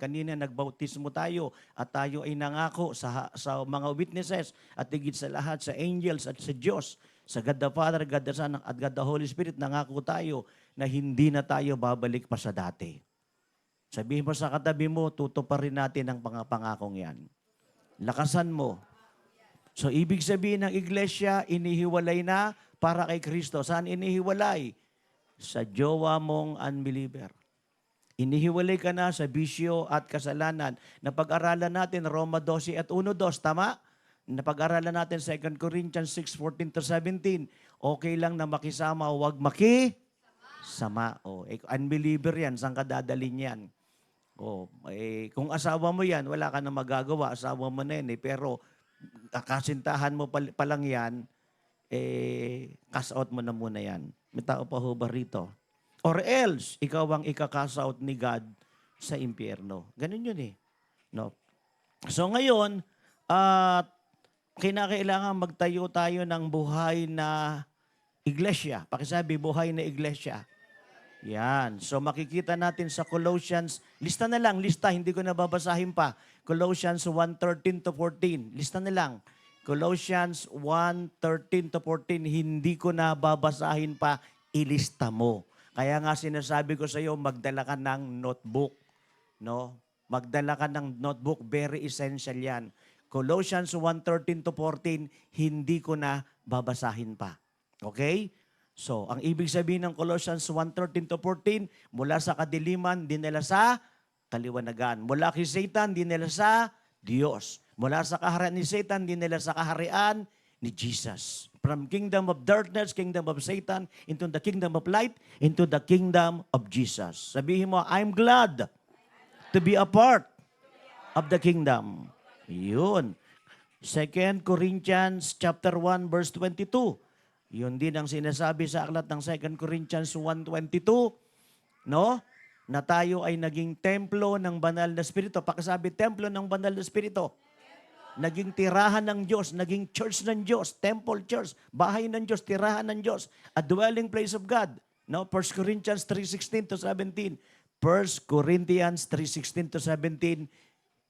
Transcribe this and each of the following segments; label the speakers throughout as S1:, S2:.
S1: Kanina nagbautismo tayo at tayo ay nangako sa mga witnesses at higit sa lahat sa angels at sa Diyos, sa God the Father, God the Son at God the Holy Spirit, nangako tayo na hindi na tayo babalik pa sa dati. Sabihin mo sa katabi mo, tutuparin natin ang pangakong yan. Lakasan mo. So ibig sabihin ng iglesia, inihiwalay na para kay Kristo. Saan inihiwalay? Sa jowa mong unbeliever. Inihiwalay ka na sa bisyo at kasalanan. Napag-aralan natin Roma 12 at 1:2, tama? Napag-aralan natin 2 Corinthians 6:14-17. Okay lang na makisama, huwag makisama. Unbeliever yan, saan ka dadalhin yan? Kung asawa mo yan, wala ka na magagawa. Asawa mo na yan. Pero kasintahan mo pa lang yan, cast out mo na muna yan. May tao pa ho ba rito? Or else, ikaw ang ika-cast out ni God sa impyerno. Ganun yun eh. No? So ngayon, kinakailangan magtayo tayo ng buhay na iglesia. Pakisabi, buhay na iglesia. Yan. So makikita natin sa Colossians, lista na lang, lista, hindi ko na babasahin pa. Colossians 1:13-14, lista na lang. Colossians 1:13-14, hindi ko na babasahin pa, ilista mo. Kaya nga sinasabi ko sa iyo, magdala ka ng notebook. No? Magdala ka ng notebook, very essential yan. Colossians 1:13-14, hindi ko na babasahin pa. Okay? So, ang ibig sabihin ng Colossians 1:13-14, mula sa kadiliman, dinala sa kaliwanagan. Mula kay Satan, dinala sa Diyos. Mula sa kaharian ni Satan, dinala sa kaharian ni Jesus. From kingdom of darkness, kingdom of Satan, into the kingdom of light, into the kingdom of Jesus. Sabihin mo, I'm glad to be a part of the kingdom. Yun. 2 Corinthians chapter 1, verse 22. Yun din ang sinasabi sa aklat ng 2 Corinthians 1:22, no? Na tayo ay naging templo ng banal na Espiritu. Pakisabi, templo ng banal na Espiritu. Naging tirahan ng Diyos, naging church ng Diyos, temple church, bahay ng Diyos, tirahan ng Diyos, a dwelling place of God. No? 1 Corinthians 3:16-17. 1 Corinthians 3:16-17.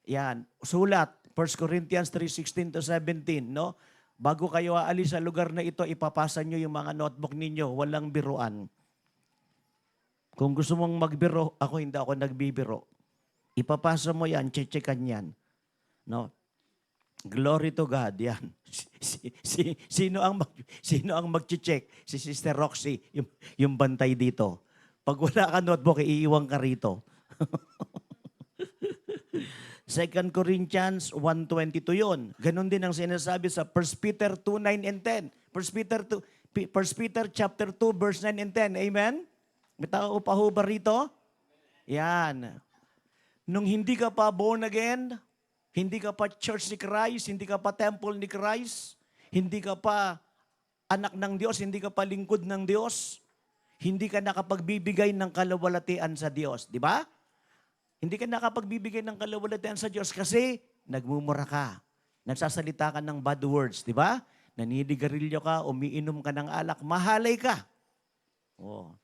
S1: Yan, sulat. 1 Corinthians 3:16-17, no? Bago kayo aalis sa lugar na ito, ipapasa nyo yung mga notebook ninyo. Walang biruan. Kung gusto mong magbiro, hindi ako nagbibiro. Ipapasa mo yan, checkan yan. No? Glory to God, yan. Sino ang mag-check? Si Sister Roxy, yung bantay dito. Pag wala ka notebook, iiwan ka rito. 2 Corinthians 1:22 yun. Ganon din ang sinasabi sa 1 Peter 2:9 and 10. 1 Peter chapter 2, verse 9 and 10. Amen? May tao pa ho ba rito? Yan. Nung hindi ka pa born again, hindi ka pa church ni Christ, hindi ka pa temple ni Christ, hindi ka pa anak ng Diyos, hindi ka pa lingkod ng Diyos, hindi ka nakapagbibigay ng kalawalatian sa Diyos. Di ba? Hindi ka nakapagbibigay ng kalawalatian sa Diyos kasi nagmumura ka. Nagsasalita ka ng bad words, di ba? Naninigarilyo ka, umiinom ka ng alak, mahalay ka. Oh.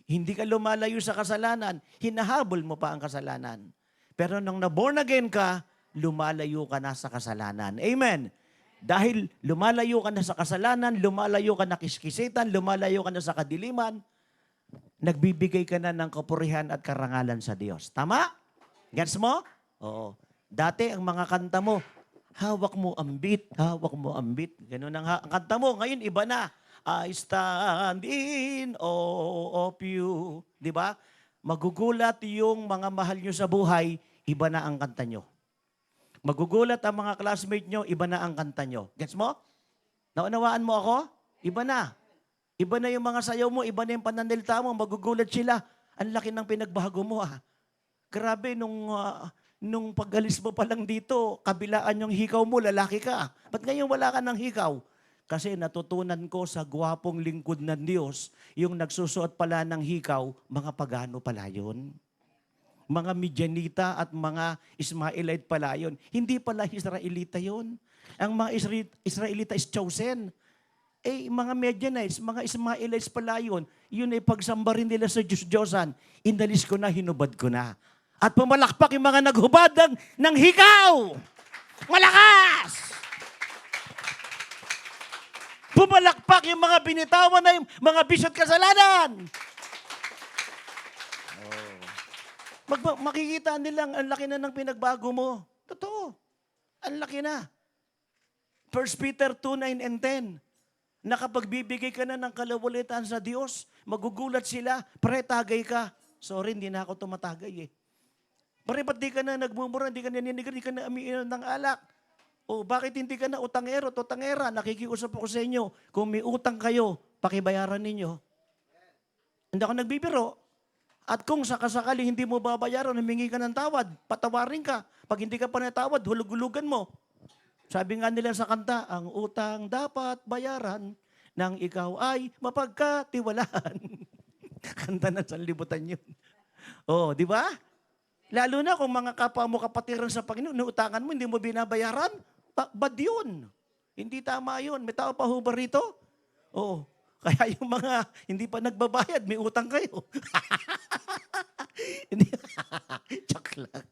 S1: Hindi ka lumalayo sa kasalanan, hinahabol mo pa ang kasalanan. Pero nung na-born again ka, lumalayo ka na sa kasalanan. Amen. Dahil lumalayo ka na sa kasalanan, lumalayo ka na kiskisitan, lumalayo ka na sa kadiliman, nagbibigay ka na ng kapurihan at karangalan sa Diyos. Tama? Gets mo? Oo. Dati ang mga kanta mo, hawak mo ang beat, hawak mo ang beat. Ganun ang kanta mo. Ngayon, iba na. I stand in awe of you. Di ba? Magugulat yung mga mahal nyo sa buhay, iba na ang kanta nyo. Magugulat ang mga classmate nyo, iba na ang kanta nyo. Gets mo? Naunawaan mo ako? Iba na. Iba na yung mga sayaw mo, iba na yung pananalita mo, magugulat sila. Ang laki ng pinagbago mo Grabe, nung pag-alis mo pa lang dito, kabilaan yung hikaw mo, lalaki ka. Ba't ngayon wala ka ng hikaw? Kasi natutunan ko sa gwapong lingkod ng Diyos, yung nagsusuot pala ng hikaw, mga pagano pala yun. Mga Midianita at mga Ismaelite pala yun. Hindi pala Israelita yun. Ang mga Israelita is chosen. Mga Midianites, mga Ismaelites pala yun. Yun ay pagsamba rin nila sa Diyos-Diyosan. Inalis ko na, hinubad ko na. At pumalakpak yung mga naghubad ng hikaw. Malakas! Pumalakpak yung mga binitawan na yung mga bisyo at kasalanan. Makikita nilang ang laki na ng pinagbago mo. Totoo. Ang laki na. 1 Peter 2:9 and 10. Nakapagbibigay ka na ng kalawalitan sa Diyos, magugulat sila, pre, tagay ka. Sorry, hindi na ako tumatagay eh. Pre, ba't di ka na nagmumura, di ka na ninigar, di ka na umiinom ng alak? O bakit hindi ka na utangero, tutangera? Nakikiusap ako sa inyo, kung may utang kayo, pakibayaran ninyo. Hindi ako nagbibiro. At kung sakasakali hindi mo babayaran, humingi ka ng tawad, patawarin ka. Pag hindi ka pa natawad, hulug-hulugan mo. Sabi nga nila sa kanta, ang utang dapat bayaran nang ikaw ay mapagkatiwalaan. Kanta na sa libutan yun. Oh, di ba? Lalo na kung mga kapwa mo kapatiran sa Panginoon, utangan mo, hindi mo binabayaran, bad yun. Hindi tama yun. May tao pa ho ba rito? Oo. Kaya yung mga hindi pa nagbabayad, may utang kayo. Hindi, joke lang.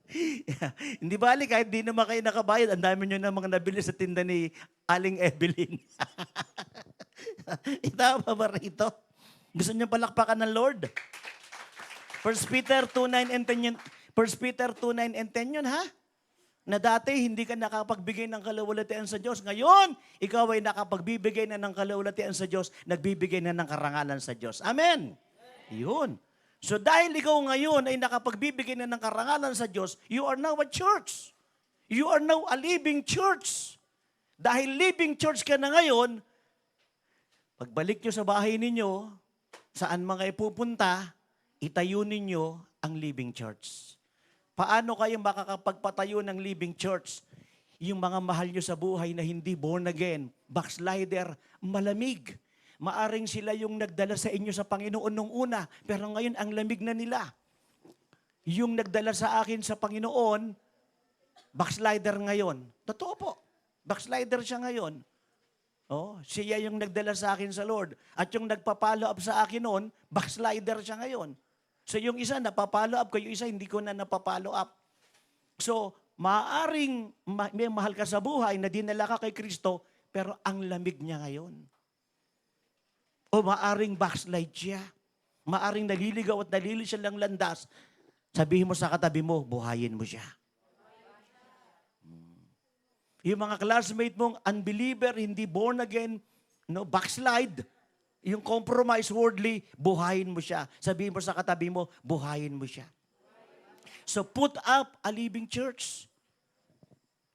S1: Hindi bali, kahit di naman kayo nakabayad, ang dami nyo na mga nabili sa tinda ni Aling Evelyn. Tama ba rito? Gusto nyo palakpakan ng Lord? 1 Peter 2:9 and 10 yun. 1 Peter 2:9 and 10 yun, ha? Na dati hindi ka nakapagbigay ng kalawalatian sa Diyos. Ngayon, ikaw ay nakapagbibigay na ng kalawalatian sa Diyos, nagbibigay na ng karangalan sa Diyos. Amen. Yun. So dahil ikaw ngayon ay nakapagbibigay na ng karangalan sa Diyos, you are now a church. You are now a living church. Dahil living church ka na ngayon, pagbalik nyo sa bahay ninyo, saan mga ipupunta, itayo ninyo ang living church. Paano kayo makakapagpatayo ng living church? Yung mga mahal nyo sa buhay na hindi born again, backslider, malamig. Maaring sila yung nagdala sa inyo sa Panginoon nung una, pero ngayon ang lamig na nila. Yung nagdala sa akin sa Panginoon, backslider ngayon. Totoo po, backslider siya ngayon. Oh, siya yung nagdala sa akin sa Lord. At yung nagpa-follow up sa akin noon, backslider siya ngayon. So yung isa napapalo up ko, yung isa hindi ko na napapalo up. So maaring may mahal ka sa buhay na dinala ka kay Kristo, pero ang lamig niya ngayon. O maaring backslide siya. Maaring naliligaw at nalili siya lang landas. Sabihin mo sa katabi mo, buhayin mo siya. Yung mga classmate mong unbeliever, hindi born again, no, backslide, yung compromise worldly, buhayin mo siya. Sabihin mo sa katabi mo, buhayin mo siya. So put up a living church.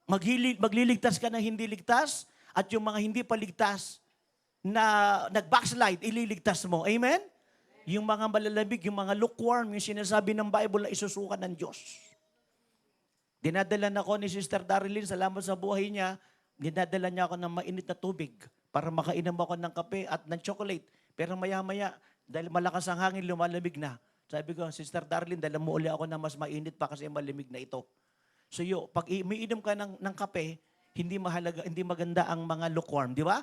S1: Magliligtas ka ng hindi ligtas at yung mga hindi paligtas na nag-backslide, ililigtas mo. Amen? Yung mga malalamig, yung mga lukewarm, yung sinasabi ng Bible na isusukan ng Diyos. Dinadala na ako ni Sister Darilyn, salamat sa buhay niya, dinadala niya ako ng mainit na tubig para makainom ako ng kape at ng chocolate. Pero maya-maya, dahil malakas ang hangin, lumalamig na. Sabi ko, Sister Darlene, dala mo uli ako na mas mainit pa kasi malamig na ito. So pag umiinom ka ng kape, hindi maganda ang mga lukewarm, di ba?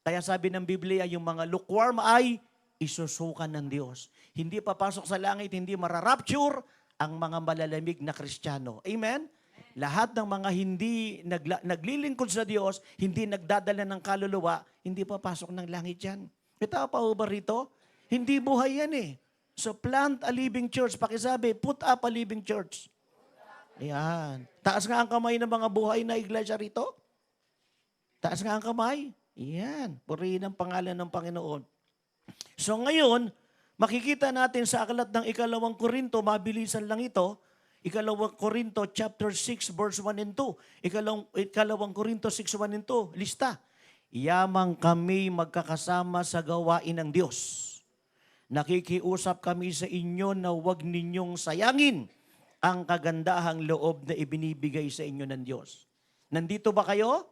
S1: Kaya sabi ng Biblia, yung mga lukewarm ay isusukan ng Diyos. Hindi papasok sa langit, hindi mararapture ang mga malalamig na Kristiyano. Amen? Lahat ng mga hindi naglilingkod sa Diyos, hindi nagdadala ng kaluluwa, hindi papasok ng langit yan. May tao pa ba rito? Hindi buhay yan eh. So plant a living church. Pakisabi, put up a living church. Ayan. Taas nga ang kamay ng mga buhay na iglesia rito. Taas nga ang kamay. Ayan. Purihin ang pangalan ng Panginoon. So ngayon, makikita natin sa aklat ng 2 Korinto, mabilisan lang ito, 2 Korinto chapter 6 verse 1 and 2. 2 Korinto 6, 1 and 2. Lista. Yamang kami magkakasama sa gawain ng Diyos. Nakikiusap kami sa inyo na huwag ninyong sayangin ang kagandahang loob na ibinibigay sa inyo ng Diyos. Nandito ba kayo?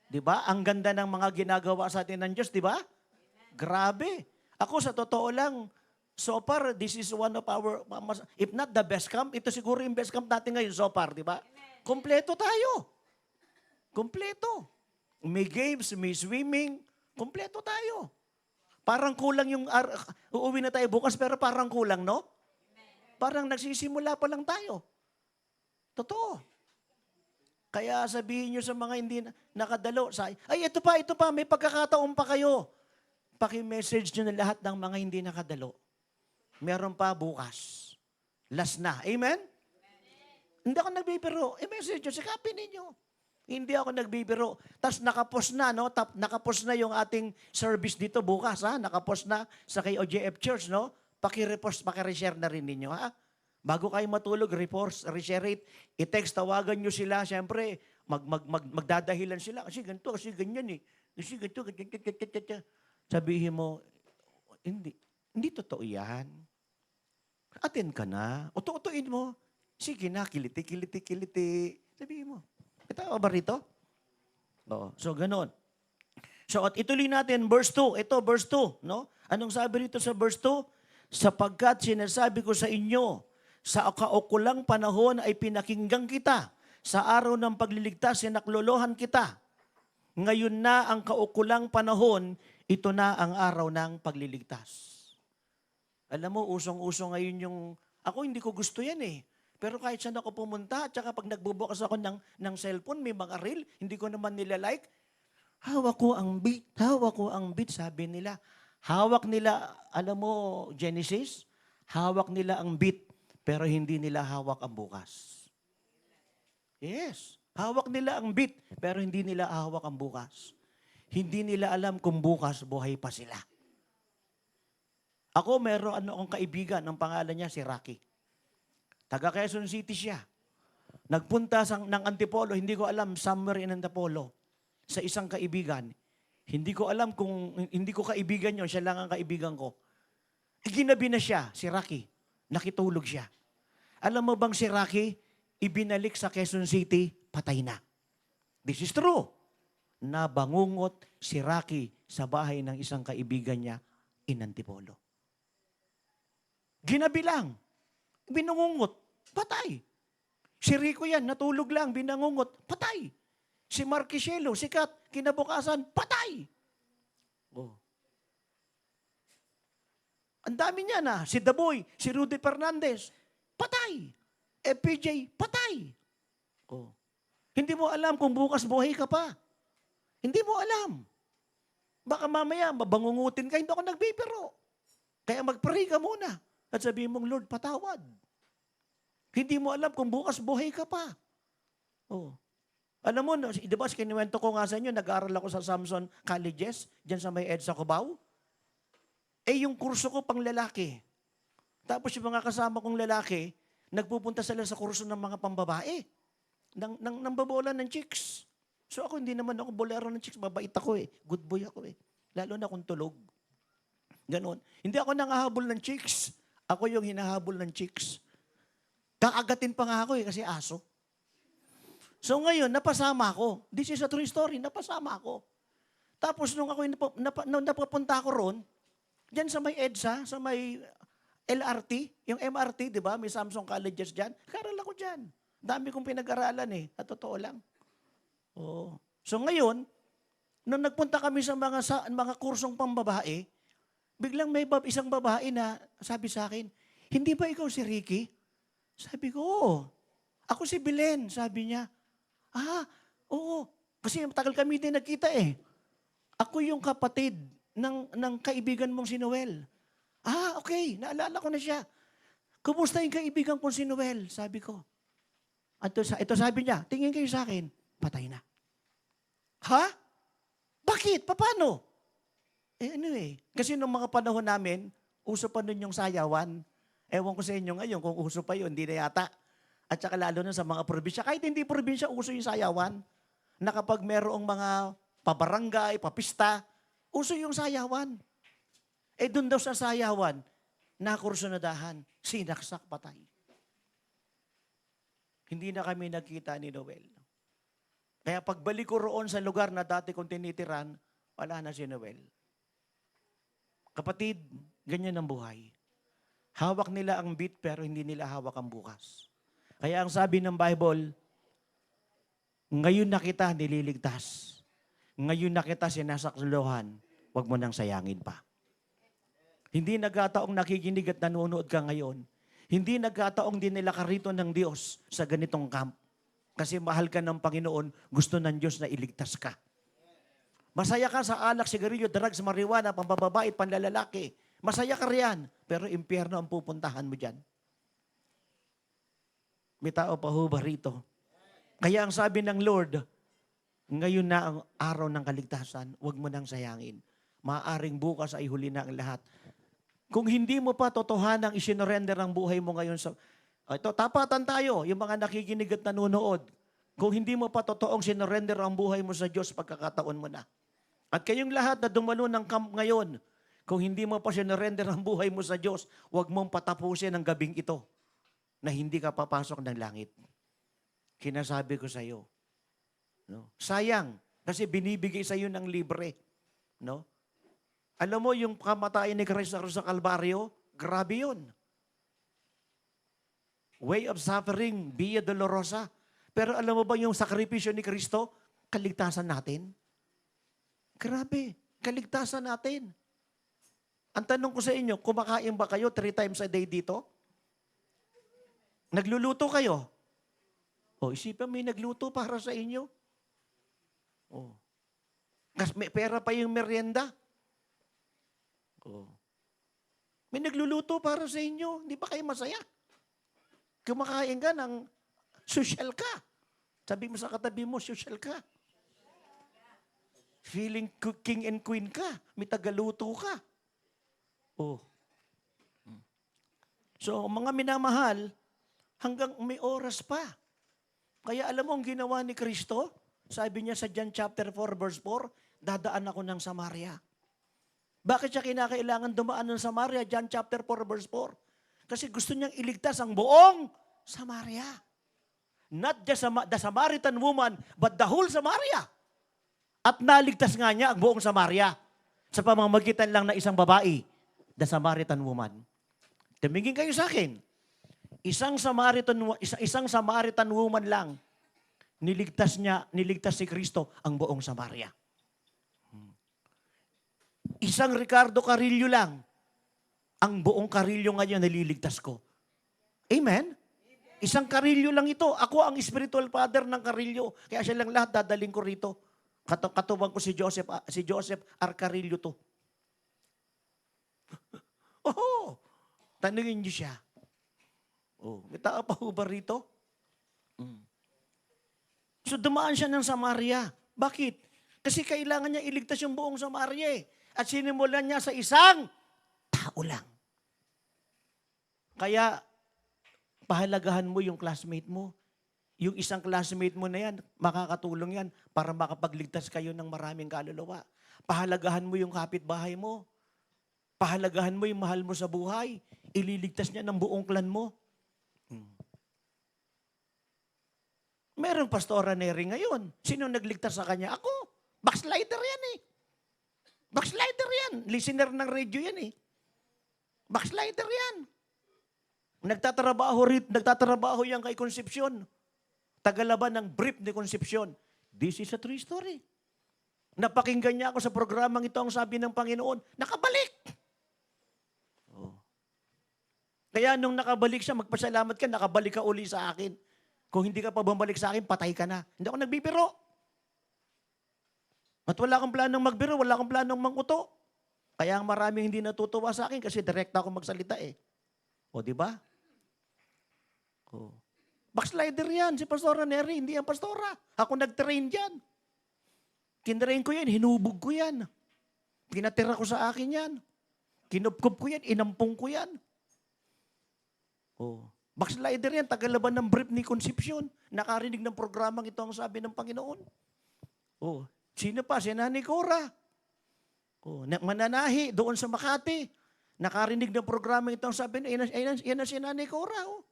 S1: Di ba? Ang ganda ng mga ginagawa sa atin ng Diyos, di ba? Grabe. Ako sa totoo lang, so far, this is one of our, if not the best camp, ito siguro yung best camp natin ngayon so far, di ba? Kompleto tayo. Kompleto. May games, may swimming, kompleto tayo. Parang kulang yung, uuwi na tayo bukas, pero parang kulang, no? Parang nagsisimula pa lang tayo. Totoo. Kaya sabihin nyo sa mga hindi nakadalo, ay ito pa, may pagkakataon pa kayo. Paki-message nyo na lahat ng mga hindi nakadalo. Meron pa bukas. Last na. Amen? Hindi ako nagbibiro. I-message nyo, sikapin ninyo. Hindi ako nagbibiro. Tapos nakapos na, no? Nakapos na yung ating service dito bukas, ha? Nakapos na sa kay OJF Church, no? Paki-repost, paki-reshare na rin ninyo, ha? Bago kayo matulog, reshare it. I-text, tawagan nyo sila. Siyempre, magdadahilan sila. Kasi ganito, kasi ganyan eh. Kasi ganito, ganyan. Sabihin mo, hindi totoo yan. Attend ka na. Uto-utuin mo. Sige na, kiliti. Sabihin mo. Ito ba rito? Oo. So, ganun. So, at ituloy natin, verse 2. Ito, verse 2. No? Anong sabi rito sa verse 2? Sapagkat sinasabi ko sa inyo, sa kaukulang panahon ay pinakinggan kita. Sa araw ng pagliligtas, sinaklolohan kita. Ngayon na ang kaukulang panahon, ito na ang araw ng pagliligtas. Alam mo, usong-uso ngayon yung, ako hindi ko gusto yan eh. Pero kahit saan ako pumunta, at saka pag nagbubukas ako ng cellphone, may mga reel, hindi ko naman nila-like. Hawak ko ang beat, sabi nila. Hawak nila, alam mo, Genesis, hawak nila ang beat, pero hindi nila hawak ang bukas. Yes, hawak nila ang beat, pero hindi nila hawak ang bukas. Hindi nila alam kung bukas buhay pa sila. Ako, meron akong kaibigan, ang pangalan niya si Rocky. Taga Quezon City siya. Nagpunta ng Antipolo, hindi ko alam, somewhere in Antipolo, sa isang kaibigan. Hindi ko alam kung, hindi ko kaibigan yun, siya lang ang kaibigan ko. Ginabi na siya, si Rocky. Nakitulog siya. Alam mo bang si Rocky, ibinalik sa Quezon City, patay na. This is true. Nabangungot si Rocky sa bahay ng isang kaibigan niya in Antipolo. Ginabi lang. Binungungot, patay. Si Rico yan, natulog lang, binangungot, patay. Si Marquisielo, sikat, kinabukasan, patay. Oh. Ang dami niya na. Si Daboy, si Rudy Fernandez, patay. FPJ, patay. Oh. Hindi mo alam kung bukas buhay ka pa. Hindi mo alam. Baka mamaya, mabangungutin ka, hindi ako nagbibiro. Kaya mag-pray ka muna. At sabihin mong, Lord, patawad. Hindi mo alam kung bukas buhay ka pa. Oh. Alam mo, di ba, kinuwento ko nga sa inyo, nag-aaral ako sa Samson Colleges, dyan sa may EDSA Cubao. Eh, yung kurso ko pang lalaki. Tapos yung mga kasama kong lalaki, nagpupunta sila sa kurso ng mga pambabae. Nang babola ng chicks. So ako, hindi naman ako bolero ng chicks, mabait ako eh. Good boy ako eh. Lalo na kung tulog. Ganon. Hindi ako nangahabol ng chicks. Ako yung hinahabol ng chicks. Kaagatin pa nga ako eh, kasi aso. So ngayon, napasama ako. This is a true story, napasama ako. Tapos nung ako napapunta ako ron, dyan sa may EDSA, sa may LRT, yung MRT, di ba? May Samsung Colleges dyan. Karal ako dyan. Dami kong pinag-aralan eh. At totoo lang. Oh. So ngayon, nung nagpunta kami sa mga kursong pambabae, biglang may isang babae na sabi sa akin, hindi ba ikaw si Ricky? Sabi ko, oo. Ako si Belen, sabi niya. Ah, oo. Kasi matagal kami din nagkita eh. Ako yung kapatid ng kaibigan mong si Noel. Ah, okay. Naalala ko na siya. Kumusta yung kaibigan kong si Noel? Sabi ko. Ito sabi niya, tingin kayo sa akin, patay na. Ha? Bakit? Paano? Anyway, kasi nung mga panahon namin, uso pa nun yung sayawan. Ewan ko sa inyo ngayon kung uso pa yun, hindi na yata. At saka lalo na sa mga probinsya. Kahit hindi probinsya, uso yung sayawan. Na kapag merong mga pabarangay, papista, uso yung sayawan. Eh dun daw sa sayawan, nakursunadahan, sinaksak, patay. Hindi na kami nagkita ni Noel. Kaya pagbalik ko roon sa lugar na dati kong tinitiran, wala na si Noel. Kapatid, ganyan ang buhay. Hawak nila ang beat pero hindi nila hawak ang bukas. Kaya ang sabi ng Bible, ngayon na kita nililigtas. Ngayon na kita sinasakluhan, huwag mo nang sayangin pa. Hindi nagkataong nakikinig at nanonood ka ngayon. Hindi nagkataong din nila karito ng Diyos sa ganitong camp. Kasi mahal ka ng Panginoon, gusto ng Diyos na iligtas ka. Masaya ka sa alak, sigarilyo, drugs, marijuana, pambababae, panlalalaki. Masaya ka riyan, pero impyerno ang pupuntahan mo dyan. May tao pa ho ba rito? Kaya ang sabi ng Lord, ngayon na ang araw ng kaligtasan, huwag mo nang sayangin. Maaaring bukas ay huli na ang lahat. Kung hindi mo pa totohanang isinorender ang buhay mo ngayon sa... Ito, tapatan tayo, yung mga nakikinig at nanonood. Kung hindi mo pa totoong sinorender ang buhay mo sa Diyos, pagkakataon mo na. At kayong lahat na dumalo ng camp ngayon, kung hindi mo pa sinorender ang buhay mo sa Diyos, huwag mong patapusin ang gabing ito na hindi ka papasok ng langit. Kinasabi ko sa iyo. No? Sayang, kasi binibigay sa iyo ng libre. No? Alam mo, yung kamatayan ni Cristo sa Kalbaryo, grabe yun. Way of suffering, via dolorosa. Pero alam mo ba yung sakripisyo ni Cristo, kaligtasan natin? Grabe, kaligtasan natin. Ang tanong ko sa inyo, kumakain ba kayo 3 times a day dito? Nagluluto kayo? O, isipin may nagluto para sa inyo. O. Kasi may pera pa yung merienda. O. May nagluluto para sa inyo. Hindi ba kayo masaya? Kumakain ka ng social ka. Sabi mo sa katabi mo, social ka. Feeling king and queen ka. May tagaluto ka. Oh. So, mga minamahal, hanggang may oras pa. Kaya alam mo ang ginawa ni Kristo? Sabi niya sa John chapter 4 verse 4, dadaan ako ng Samaria. Bakit siya kinakailangan dumaan ng Samaria? John chapter 4 verse 4. Kasi gusto niyang iligtas ang buong Samaria. Not just the Samaritan woman, but the whole Samaria. At naligtas nga niya ang buong Samaria sa pamamagitan lang ng isang babae, the Samaritan woman. Tumingin kayo sa akin. Isang Samaritan woman lang, niligtas si Kristo ang buong Samaria. Isang Ricardo Carillo lang, ang buong Carillo ngayon naliligtas ko. Amen? Isang Carillo lang ito. Ako ang spiritual father ng Carillo. Kaya siya lang lahat dadaling ko rito. Katuwang ko si Joseph R. Carillo to. Oh, tanungin niyo siya. Oh, may tao pa ho ba rito? So dumaan siya ng Samaria. Bakit? Kasi kailangan niya iligtas yung buong Samaria eh. At sinimulan niya sa isang tao lang. Kaya, pahalagahan mo yung classmate mo. Yung isang classmate mo na yan, makakatulong yan para makapagligtas kayo ng maraming kaluluwa. Pahalagahan mo yung kapitbahay mo. Pahalagahan mo yung mahal mo sa buhay. Ililigtas niya ng buong clan mo. Merong pastora Neri ngayon. Sino nagligtas sa kanya? Ako. Backslider yan eh. Backslider yan. Listener ng radio yan eh. Backslider yan. Nagtatrabaho yan kay Concepcion. Tagalaban ng brief ni Concepcion. This is a true story. Napakinggan niya ako sa programang ito, ang sabi ng Panginoon, nakabalik. Oh. Kaya nung nakabalik siya, magpasalamat ka, nakabalik ka uli sa akin. Kung hindi ka pa bumalik sa akin, patay ka na. Hindi ako nagbibiro. At wala akong planong magbiro, wala akong planong manguto. Kaya ang maraming hindi natutuwa sa akin kasi direkta ako magsalita eh. O, di ba? O. Backslider yan, si Pastora Neri, hindi yan pastora. Ako nag-train dyan. Kinrain ko yan, hinubog ko yan. Pinatira ko sa akin yan. Kinupkup ko yan, inampong ko yan. O. Backslider yan, tagalaban ng brief ni Concepcion. Nakarinig ng programang ito ang sabi ng Panginoon. O. Sino pa? Si Nanay Cora. Oh, mananahi doon sa Makati. Nakarinig ng programa ito ang sabi niya, yan na si Nanay Cora. Oh.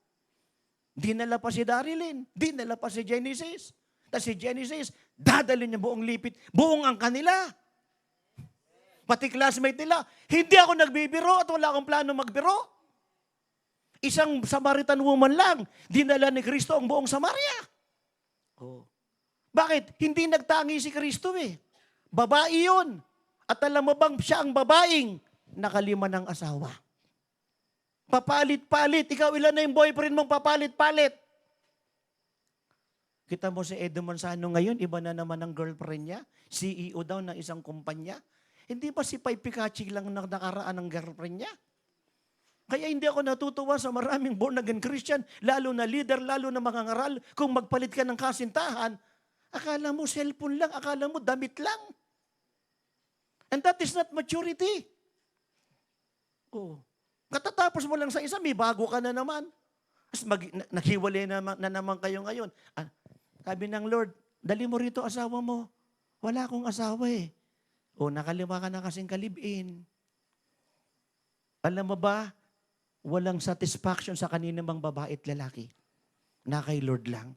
S1: Dinala pa si Darilyn. Dinala pa si Genesis. Tapos si Genesis, dadalhin niya buong lipit. Buong ang kanila. Pati classmate nila. Hindi ako nagbibiro at wala akong plano magbiro. Isang Samaritan woman lang, dinala ni Kristo ang buong Samaria. Oh. Bakit? Hindi nagtangi si Kristo eh. Babae yun. At alam mo bang siya ang babaeng nakalima ng asawa. Papalit-palit. Ikaw, ilan na yung boyfriend mong papalit-palit? Kita mo si Edo Manzano ngayon, iba na naman ang girlfriend niya. CEO daw ng isang kumpanya. Hindi ba si Pai Picachi lang na nakaraan ng girlfriend niya? Kaya hindi ako natutuwa sa maraming born-again Christian, lalo na leader, lalo na mga ngaral, kung magpalit ka ng kasintahan, akala mo cellphone lang, akala mo damit lang. And that is not maturity. Oh. Katatapos mo lang sa isa, may bago ka na naman. Tapos naghiwalay na naman kayo ngayon. Sabi ng Lord, dali mo rito asawa mo. Wala akong asawa eh. O nakaliwa ka na kasing kalibin. Alam mo ba, walang satisfaction sa kanina bang babae at lalaki. Na kay Lord lang.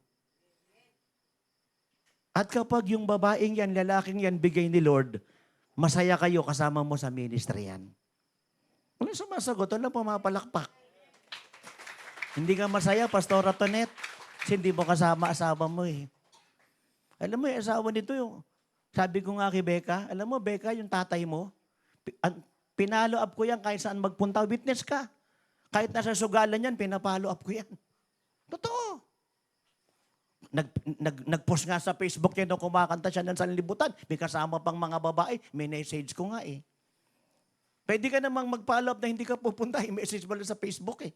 S1: At kapag yung babaeng yan, lalaking yan, bigay ni Lord, masaya kayo kasama mo sa ministry yan. Walang sumasagot, walang pumapalakpak. Hindi ka masaya, Pastora Tonet, kasi hindi mo kasama asawa mo eh. Alam mo yung asawa nito yung, sabi ko nga kay Becca, alam mo Becca, yung tatay mo, pinalo up ko yan kahit saan magpunta, witness ka. Kahit nasa sugalan yan, pinapalo up ko yan. Totoo. Nag-post nga sa Facebook niya nung kumakanta siya ng sanlibutan. May kasama pang mga babae. May message ko nga eh. Pwede ka namang mag-follow up na hindi ka pupunta. I-message mo lang sa Facebook eh.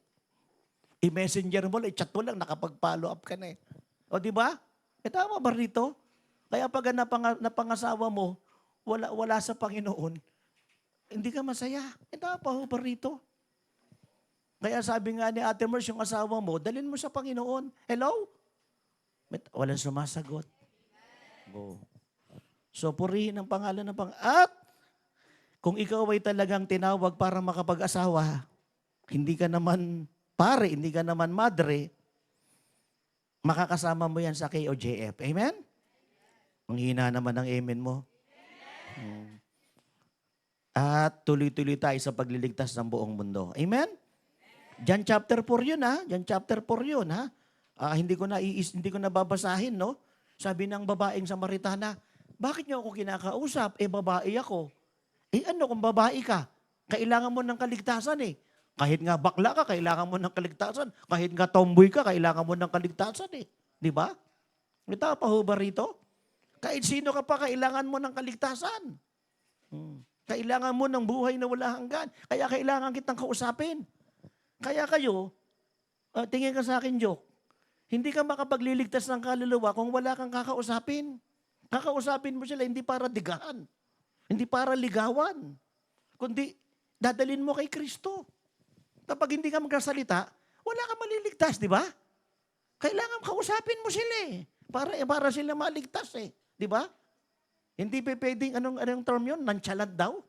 S1: I-messenger mo lang, i-chat mo lang, nakapag-follow up ka na eh. O di ba? E tama ba rito? Kaya pag napangasawa mo, wala sa Panginoon, hindi ka masaya. E tama ba rito? Kaya sabi nga ni Ate Merce, yung asawa mo, dalhin mo sa Panginoon. Hello? Walang sumasagot. Oh. So, purihin ang pangalan ng At kung ikaw ay talagang tinawag para makapag-asawa, hindi ka naman pare, hindi ka naman madre, makakasama mo yan sa KOJF. Amen? Ang hina naman ng amen mo. At tuloy-tuloy tayo sa pagliligtas ng buong mundo. Amen? John chapter 4 yun ha. John chapter 4 yun ha. Hindi ko na babasahin, no? Sabi ng babaeng Samaritana, bakit niyo ako kinakausap? Babae ako. Ano kung babae ka? Kailangan mo ng kaligtasan eh. Kahit nga bakla ka, kailangan mo ng kaligtasan. Kahit nga tomboy ka, kailangan mo ng kaligtasan eh. Di ba? Ito pa ho ba rito? Kahit sino ka pa, kailangan mo ng kaligtasan. Kailangan mo ng buhay na wala hanggan. Kaya kailangan kitang kausapin. Kaya kayo, tingin ka sa akin, joke, hindi ka makapagliligtas ng kaluluwa kung wala kang kakausapin. Kakausapin mo sila hindi para digahan, hindi para ligawan, kundi dadalin mo kay Kristo. Kapag hindi ka magsasalita, wala kang maliligtas, di ba? Kailangan kausapin mo sila eh, para sila maligtas eh, di ba? Hindi pwedeng, anong term yun? Nonchalant daw?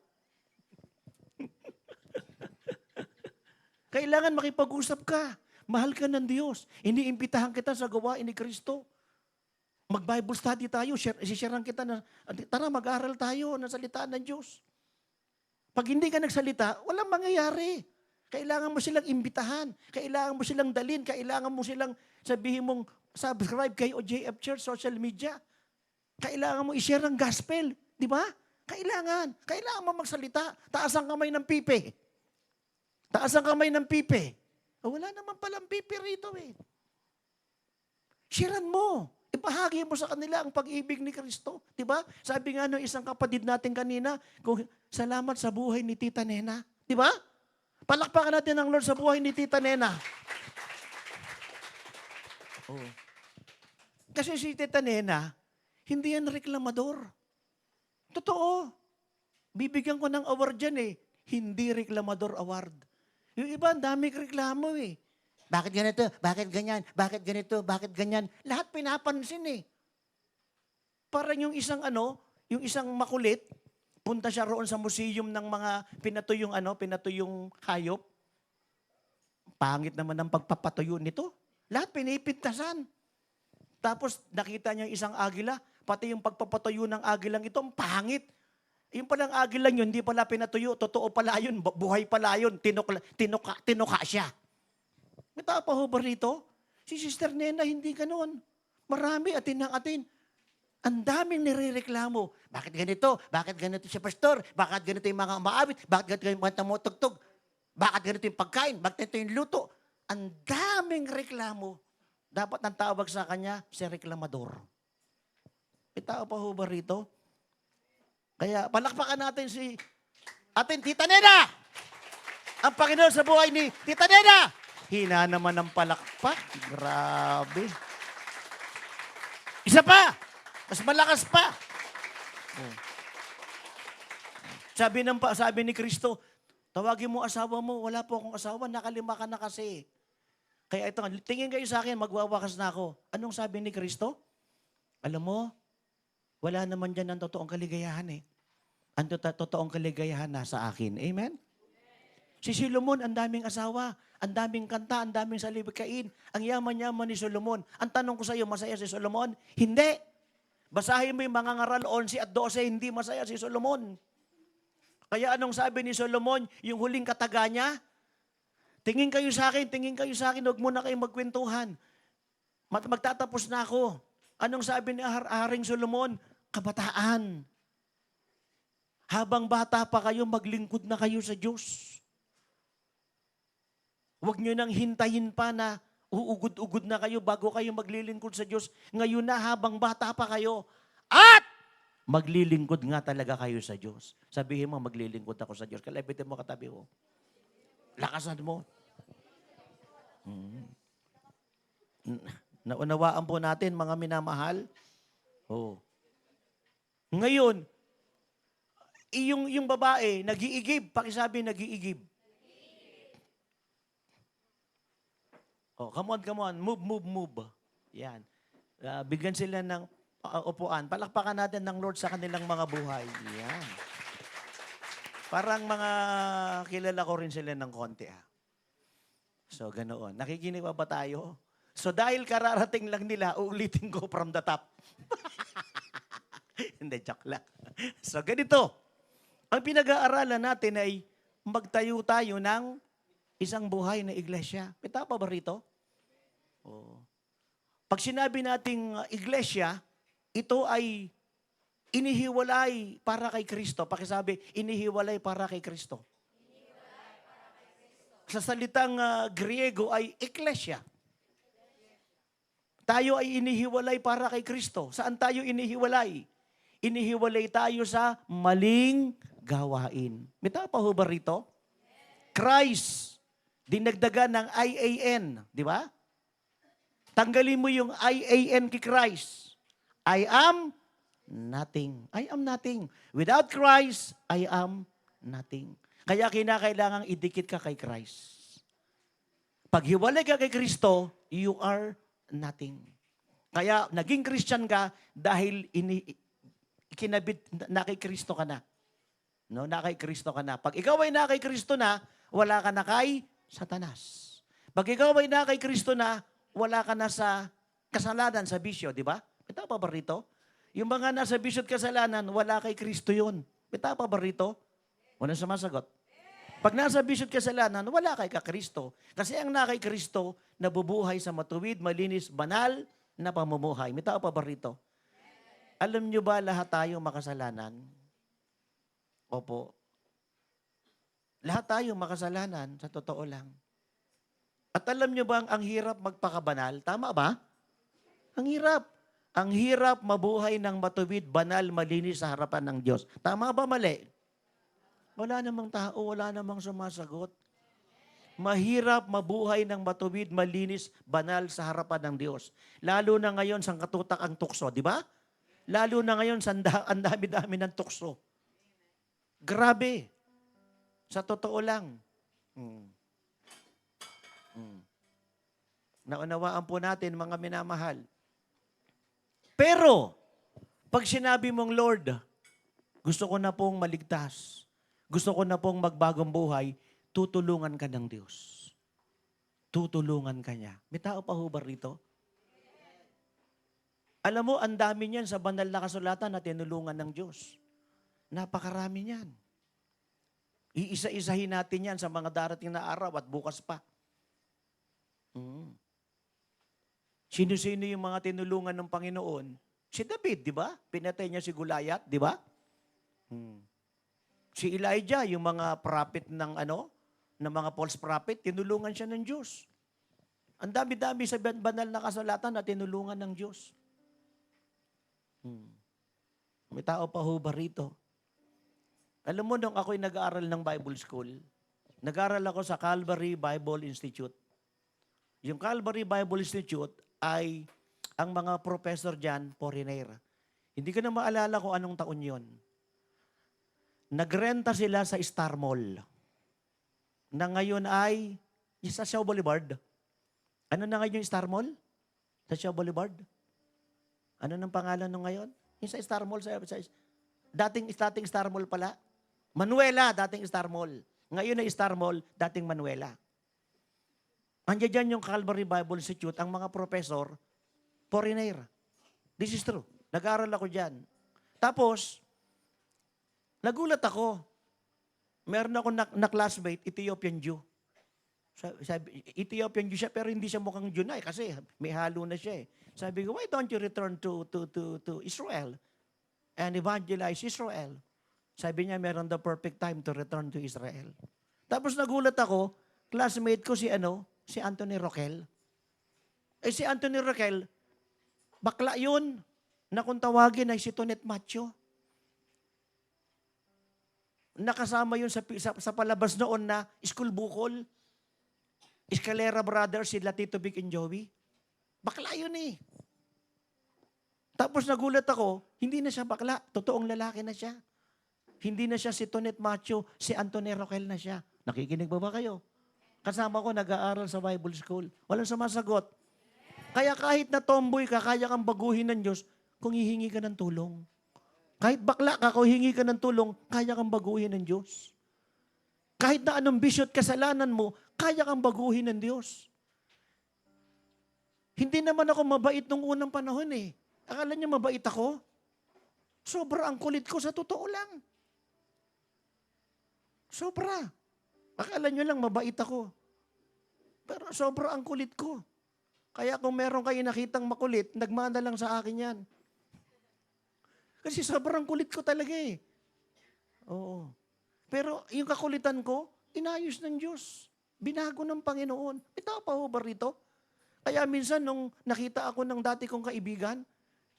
S1: Kailangan makipag-usap ka. Mahal ka ng Diyos. Iniimbitahan kita sa gawain ni Kristo. Mag-Bible study tayo. Isisharean kita na, tara mag-aral tayo ng salita ng Diyos. Pag hindi ka nagsalita, walang mangyayari. Kailangan mo silang imbitahan. Kailangan mo silang dalin. Kailangan mo silang sabihin mong subscribe kay OJF Church social media. Kailangan mo i-share ang gospel. Di ba? Kailangan. Kailangan mo magsalita. Taas ang kamay ng pipe. Taas ang kamay ng pipe. Wala naman palang pipe rito eh. Sharean mo. Ipahagi mo sa kanila ang pag-ibig ni Kristo. Diba? Sabi nga nung isang kapatid natin kanina, salamat sa buhay ni Tita Nena. Diba? Palakpakan natin ang Lord sa buhay ni Tita Nena. Oh. Kasi si Tita Nena, hindi yan reklamador. Totoo. Bibigyan ko ng award dyan eh. Hindi reklamador award. Yung iba, ang dami reklamo eh. Bakit ganito? Bakit ganyan? Bakit ganito? Bakit ganyan? Lahat pinapansin eh. Parang yung isang makulit, punta siya roon sa museum ng mga pinatuyong hayop. Pangit naman ang pagpapatuyo nito. Lahat pinipintasan. Tapos nakita niya yung isang agila, pati yung pagpapatuyo ng agilang ito, ang pangit. Yung palang agilang yun, hindi pala pinatuyo, totoo pala yun, buhay pala yun, tinuka siya. May tao pa ho ba rito? Si Sister Nena, hindi ganoon. Marami atin ng atin. Ang daming nirereklamo. Bakit ganito? Bakit ganito si pastor? Bakit ganito yung mga umaawit? Bakit ganito yung mga tumutugtog? Bakit ganito yung pagkain? Bakit ito yung luto? Ang daming reklamo. Dapat ang tawag sa kanya, si reklamador. May tao pa ho ba rito? Kaya palakpakan natin si atin, Tita Nena! Ang Panginoon sa buhay ni Tita Nena! Hina naman ang palakpak. Grabe. Isa pa! Mas malakas pa. Oh. Sabi ni Kristo, tawagin mo asawa mo, wala po akong asawa, nakalima ka na kasi. Kaya ito, tingin kayo sa akin, magwawakas na ako. Anong sabi ni Kristo? Alam mo, wala naman dyan ang totoong kaligayahan eh. Ang totoong kaligayahan nasa akin. Amen? Si Solomon, ang daming asawa, ang daming kanta, ang daming salibikain, ang yaman-yaman ni Solomon. Ang tanong ko sa iyo, masaya si Solomon? Hindi. Basahin mo yung mga ngaral 11 at 12, hindi masaya si Solomon. Kaya anong sabi ni Solomon, yung huling kataga niya? Tingin kayo sa akin, huwag muna kayong magkwentuhan. Magtatapos na ako. Anong sabi ni Haring Solomon? Kabataan. Habang bata pa kayo, maglingkod na kayo sa Diyos. Huwag nyo nang hintayin pa na uugod-ugod na kayo bago kayo maglilingkod sa Diyos. Ngayon na habang bata pa kayo. At maglilingkod nga talaga kayo sa Diyos. Sabihin mo, maglilingkod ako sa Diyos. Kalabitin mo katabi mo. Lakasan mo. Naunawaan po natin, mga minamahal. Oh. Ngayon, yung babae, nag-iigib. Pakisabi, nag-iigib. Oh, come on. Move. Yan. Bigyan sila ng upuan. Palakpakan natin ng Lord sa kanilang mga buhay. Yan. Parang mga kilala ko rin sila ng konti. So, ganoon. Nakikinig ba tayo? So, dahil kararating lang nila, uulitin ko from the top. Hindi, joke lang. So, ganito. Ang pinag-aaralan natin ay magtayo tayo ng isang buhay na iglesia. May tapa ba rito? Oh. Pag sinabi nating iglesia, ito ay inihiwalay para kay Kristo. Pakisabi, inihiwalay para kay Kristo. Sa salitang Griego ay eklesia. Tayo ay inihiwalay para kay Kristo. Saan tayo inihiwalay? Inihiwalay tayo sa maling gawain. May tao pa ho ba rito? Christ. Dinagdagan ng IAN. Di ba? Tanggalin mo yung IAN kay Christ. I am nothing. I am nothing. Without Christ, I am nothing. Kaya kinakailangang idikit ka kay Christ. Pag hiwalay ka kay Kristo, you are nothing. Kaya naging Christian ka dahil kinabit na kay Kristo ka na. No, na kay Kristo ka na. Pag ikaw ay na kay Kristo na, wala ka na kay Satanas. Pag ikaw ay na kay Kristo na, wala ka na sa kasalanan, sa bisyo, di ba? May tao pa ba rito? Yung mga nasa bisyo at kasalanan, wala kay Kristo yun. May tao pa ba rito? Walang sumasagot. Pag nasa bisyo at kasalanan, wala kay ka-Kristo. Kasi ang na kay Kristo, nabubuhay sa matuwid, malinis, banal na pamumuhay. May tao pa ba rito? Alam nyo ba lahat tayo makasalanan? Opo. Lahat tayo makasalanan, sa totoo lang. At alam nyo ba ang hirap magpakabanal? Tama ba? Ang hirap. Ang hirap mabuhay ng matuwid, banal, malinis sa harapan ng Diyos. Tama ba, mali? Wala namang tao, wala namang sumasagot. Mahirap mabuhay ng matuwid, malinis, banal sa harapan ng Diyos. Lalo na ngayon sa katutak ang tukso, di ba? Lalo na ngayon sa ang dami-dami ng tukso. Grabe. Sa totoo lang. Naunawaan po natin, mga minamahal. Pero, pag sinabi mong, Lord, gusto ko na pong maligtas, gusto ko na pong magbagong buhay, tutulungan ka ng Diyos. Tutulungan ka niya. May tao pa ho ba rito? Alam mo, ang dami niyan sa banal na kasulatan na tinulungan ng Diyos. Napakarami niyan. Iisa-isahin natin yan sa mga darating na araw at bukas pa. Sino-sino yung mga tinulungan ng Panginoon? Si David, di ba? Pinatay niya si Goliath, di ba? Si Elijah, yung mga prophet ng ng mga false prophet, tinulungan siya ng Diyos. Ang dami-dami sa banal na kasulatan na tinulungan ng Diyos. May tao pa ho ba rito? Alam mo, nung ako'y nag-aaral ng Bible School, nag-aaral ako sa Calvary Bible Institute. Yung Calvary Bible Institute ay ang mga professor dyan, foreigner. Hindi ko na maalala kung anong taon yon. Nagrenta sila sa Star Mall. Na ngayon ay sa Shaw Boulevard. Ano na ngayon yung Star Mall? Sa Shaw Boulevard? Ano nang pangalan nung ngayon? Yung sa Star Mall, dating Star Mall pala. Manuela, dating Star Mall. Ngayon na Star Mall, dating Manuela. Andiyan dyan yung Calvary Bible Institute, ang mga professor, foreigner. This is true. Nag-aaral ako dyan. Tapos, nagulat ako. Meron ako na classmate, Ethiopian Jew. Ethiopian Jew siya, pero hindi siya mukhang Jew na kasi may halo na siya eh. Sabi ko, why don't you return to Israel and evangelize Israel? Sabi niya, meron the perfect time to return to Israel. Tapos nagulat ako, classmate ko si Anthony Roquel. Si Anthony Roquel, bakla yun, na kung tawagin ay si Tonet Macho. Nakasama yun sa palabas noon na School Bukol, Escalera Brothers, sila Tito Vic and Joey. Bakla yun eh. Tapos nagulat ako, hindi na siya bakla, totoong lalaki na siya. Hindi na siya si Tonet Macho, si Anthony Roquel na siya. Nakikinig ba kayo? Kasama ko nag-aaral sa Bible School. Walang sumasagot. Kaya kahit na tomboy ka, kaya kang baguhin ng Diyos kung hihingi ka ng tulong. Kahit bakla ka, kung hihingi ka ng tulong, kaya kang baguhin ng Diyos. Kahit na anong bisyo at kasalanan mo, kaya kang baguhin ng Diyos. Hindi naman ako mabait nung unang panahon eh. Akala niyo mabait ako? Sobra ang kulit ko, sa totoo lang. Sobra. Akala niyo lang mabait ako. Pero sobra ang kulit ko. Kaya kung meron kayo nakitang makulit, nagmana lang sa akin yan. Kasi sobrang kulit ko talaga eh. Oo. Pero yung kakulitan ko, inayos ng Diyos. Binago ng Panginoon. Ito pa ho ba rito? Kaya minsan nung nakita ako ng dati kong kaibigan,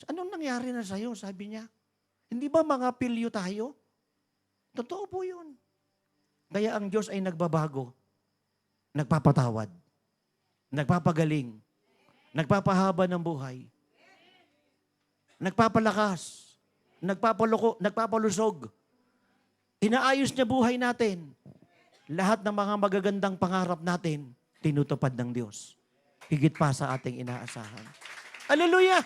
S1: anong nangyari na sa'yo? Sabi niya. Hindi ba mga pilyo tayo? Totoo po yun. Kaya ang Diyos ay nagbabago, nagpapatawad, nagpapagaling, nagpapahaba ng buhay, nagpapalakas, nagpapalusog. Inaayos niya buhay natin. Lahat ng mga magagandang pangarap natin, tinutupad ng Diyos. Higit pa sa ating inaasahan. Hallelujah!